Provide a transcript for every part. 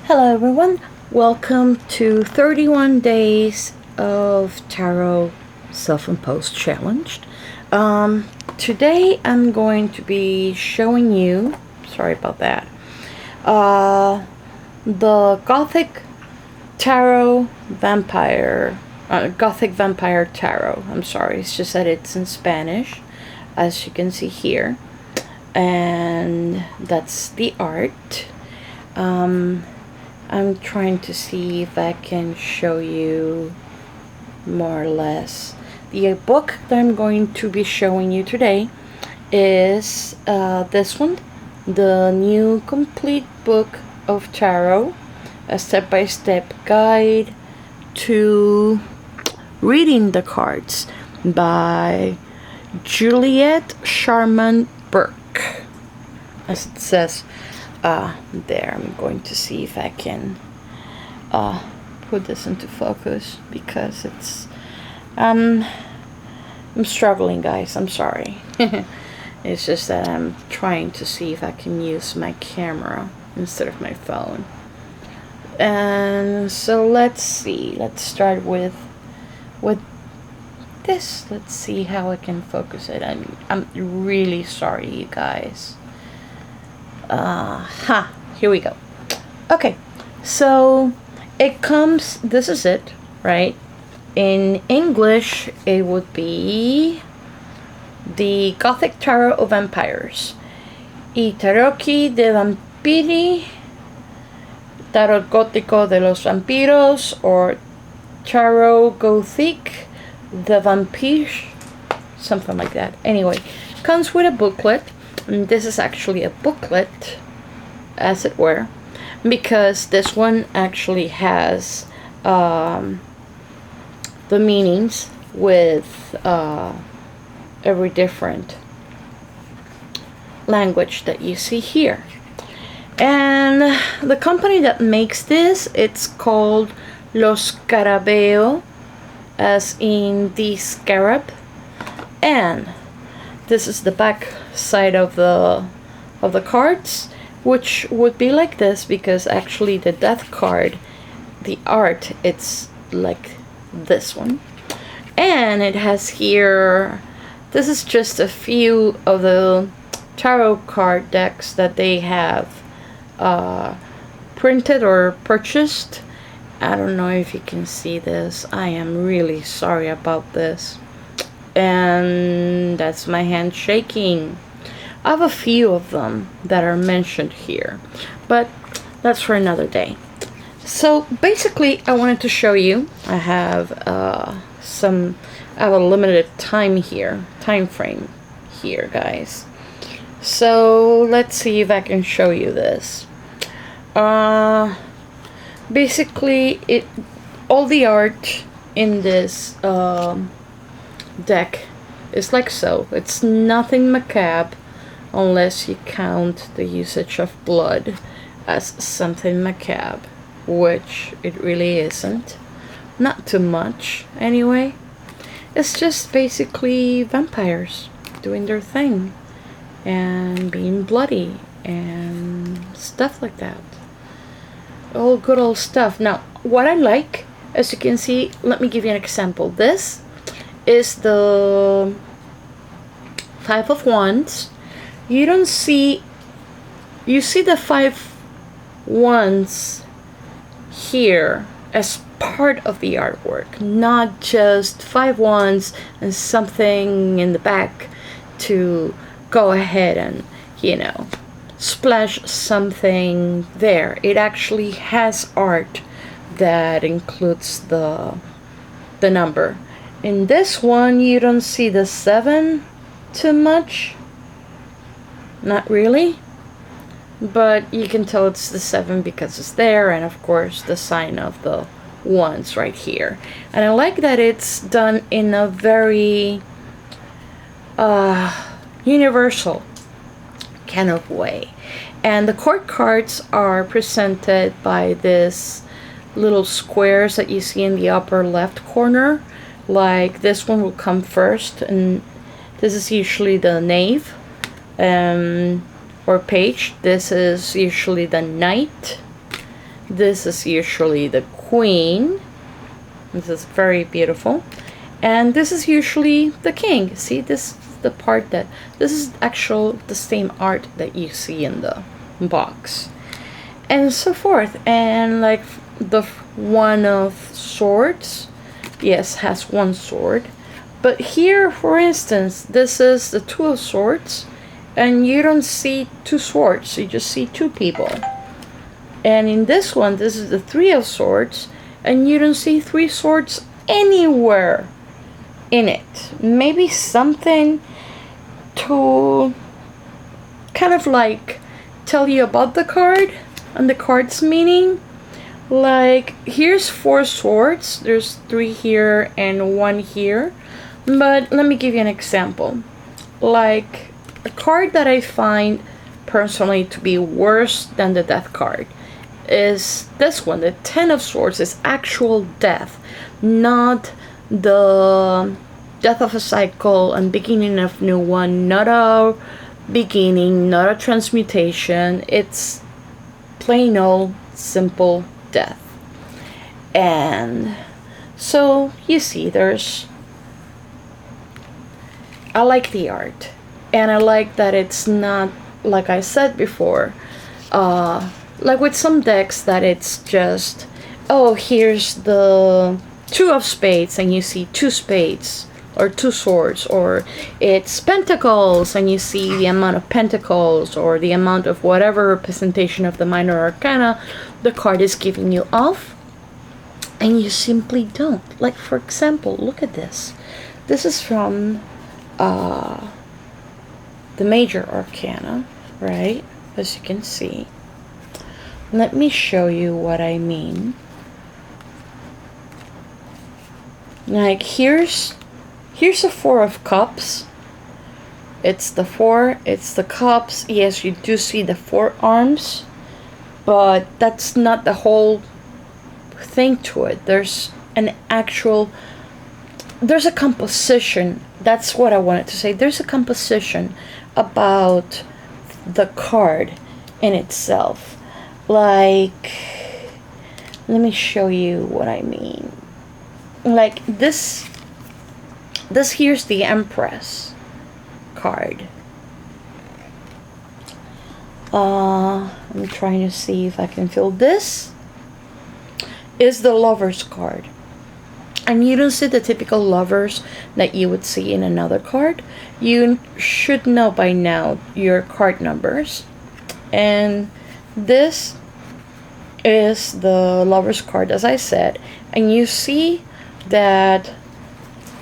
Hello everyone, welcome to 31 days of tarot self-imposed challenge. Today I'm going to be showing you, sorry about that, the Gothic Gothic Vampire Tarot. I'm sorry, it's just that it's in Spanish, as you can see here, and that's the art. I'm trying to see if I can show you more or less. The book that I'm going to be showing you today is this one, the new complete book of tarot, a step-by-step guide to reading the cards by Juliet Sharman-Burke, as it says there. I'm going to see if I can put this into focus because it's I'm struggling, guys. I'm sorry. It's just that I'm trying to see if I can use my camera instead of my phone. And so let's see. Let's start with this. Let's see how I can focus it. I'm really sorry, you guys. Here we go. Okay, so it comes, this is it, right? In English, it would be the Gothic Tarot of Vampires. Y Tarocchi de Vampiri, Tarot Gótico de los Vampiros, or Tarot Gothique de Vampires, something like that. Anyway, comes with a booklet. And this is actually a booklet, as it were, because this one actually has the meanings with every different language that you see here. And the company that makes this, it's called Los Scarabeo, as in the scarab. And this is the back side of the cards, which would be like this, because actually the death card, the art, it's like this one. And it has here, this is just a few of the tarot card decks that they have printed or purchased. I don't know if you can see this. I am really sorry about this. And that's my hand shaking. I have a few of them that are mentioned here, but that's for another day. So basically, I wanted to show you, I have a limited time frame here, guys. So let's see if I can show you this. Basically, all the art in this deck is like so. It's nothing macabre unless you count the usage of blood as something macabre, which it really isn't. Not too much anyway. It's just basically vampires doing their thing and being bloody and stuff like that. All good old stuff. Now, what I like, as you can see, let me give you an example. This is the Five of Wands. You see the 5 wands here as part of the artwork, not just 5 wands and something in the back to go ahead and, you know, splash something there. It actually has art that includes the number. In this one, you don't see the 7 too much. Not really. But you can tell it's the 7 because it's there, and of course the sign of the wands right here. And I like that it's done in a very universal kind of way. And the court cards are presented by this little squares that you see in the upper left corner. Like this one will come first, and this is usually the knave or page. This is usually the knight. This is usually the queen. This is very beautiful. And this is usually the king. See, this is the part that, this is the same art that you see in the box. And so forth. And like the one of swords, yes, has one sword. But here, for instance, this is the two of swords. And you don't see two swords, you just see two people. And in this one, this is the three of swords. And you don't see three swords anywhere in it. Maybe something to kind of like tell you about the card and the card's meaning. Like, here's four swords, there's three here and one here. But let me give you an example. Like, a card that I find personally to be worse than the death card is this one. The Ten of Swords is actual death, not the death of a cycle and beginning of new one, not a beginning, not a transmutation. It's plain old simple death. And so you see, I like the art, and I like that it's not, like I said before, like with some decks that it's just, oh, here's the two of spades and you see two spades or two swords, or it's pentacles and you see the amount of pentacles or the amount of whatever representation of the minor arcana the card is giving you off, and you simply don't. Like, for example, look at this. This is from the major arcana, right? As you can see. Let me show you what I mean. Like, here's a Four of Cups. It's the four, it's the cups. Yes, you do see the four arms, but that's not the whole thing to it. There's a composition. That's what I wanted to say. There's a composition about the card in itself. Like, let me show you what I mean. Like this here's the Empress card. I'm trying to see if I can feel this. Is the Lover's card. And you don't see the typical lovers that you would see in another card. You should know by now your card numbers. And this is the Lover's card, as I said. And you see that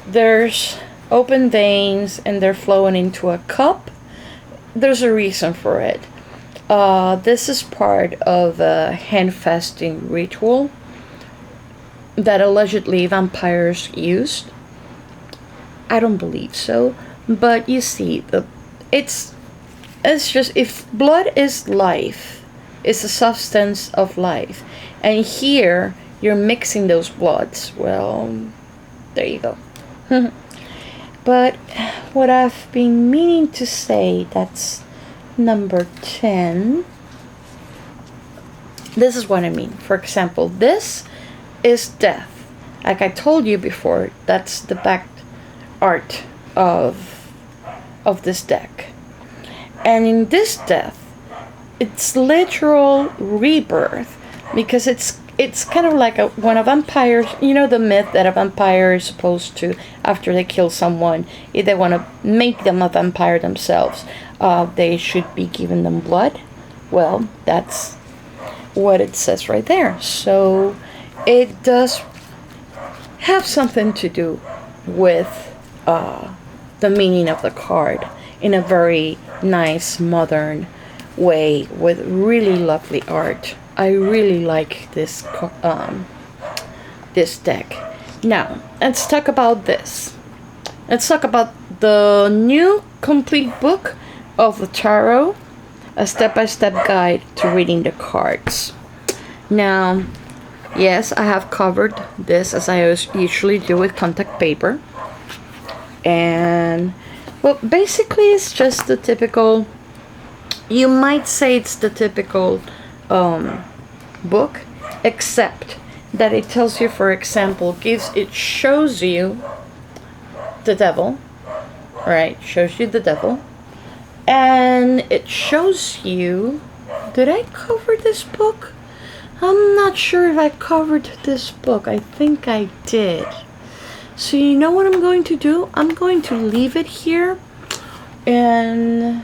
there's open veins and they're flowing into a cup. There's a reason for it. This is part of a hand-fasting ritual that allegedly vampires used. I don't believe so, but you see, it's just, if blood is life, it's the substance of life, and here you're mixing those bloods. Well, there you go. But what I've been meaning to say, that's number 10. This is what I mean. For example, this is death. Like I told you before, that's the back art of this deck. And in this death, it's literal rebirth, because it's kind of like when a vampire, you know, the myth that a vampire is supposed to, after they kill someone, if they want to make them a vampire themselves, they should be giving them blood. Well, that's what it says right there. So it does have something to do with the meaning of the card in a very nice modern way with really lovely art. I really like this deck. Now, let's talk about this. Let's talk about the new complete book of the tarot, a step-by-step guide to reading the cards. Now, yes, I have covered this as I usually do with contact paper. And, well, basically it's just the typical, you might say it's the typical book. except that it tells you, for example, it shows you the devil, right? Shows you the devil, and it shows you, did I cover this book? I'm not sure if I covered this book. I think I did. So you know what I'm going to do? I'm going to leave it here, and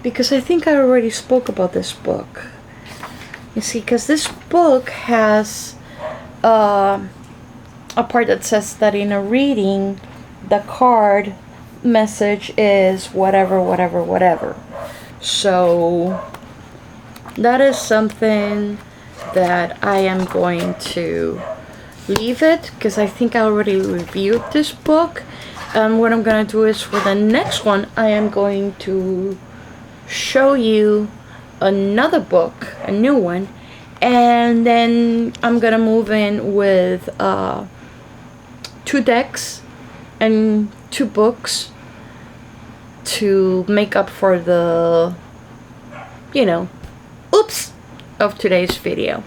because I think I already spoke about this book. You see, because this book has a part that says that in a reading, the card message is whatever, whatever, whatever. So that is something that I am going to leave it, because I think I already reviewed this book. And what I'm going to do is, for the next one, I am going to show you another book, a new one, and then I'm gonna move in with 2 decks and 2 books to make up for the, you know, oops of today's video.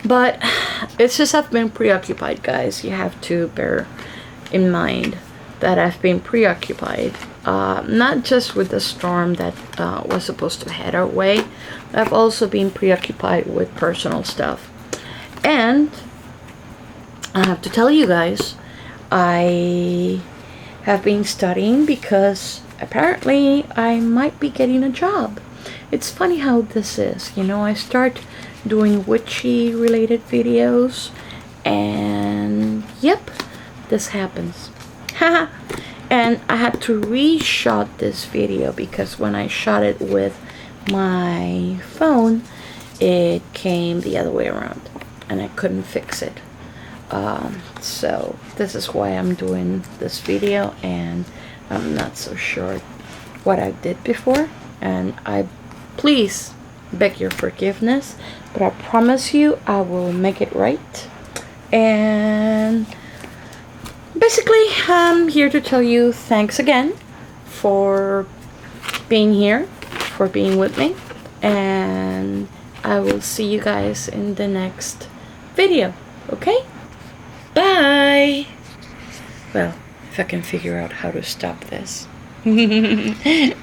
But it's just I've been preoccupied, guys. You have to bear in mind that I've been preoccupied, not just with the storm that was supposed to head our way. I've also been preoccupied with personal stuff. And I have to tell you guys, I have been studying because apparently I might be getting a job. It's funny how this is, you know. I start doing witchy related videos, and yep, this happens. And I had to reshot this video because when I shot it with my phone, it came the other way around and I couldn't fix it. So this is why I'm doing this video, and I'm not so sure what I did before, and I please beg your forgiveness, but I promise you I will make it right. And basically, I'm here to tell you thanks again for being here, for being with me, and I will see you guys in the next video, okay? Bye! Well, if I can figure out how to stop this.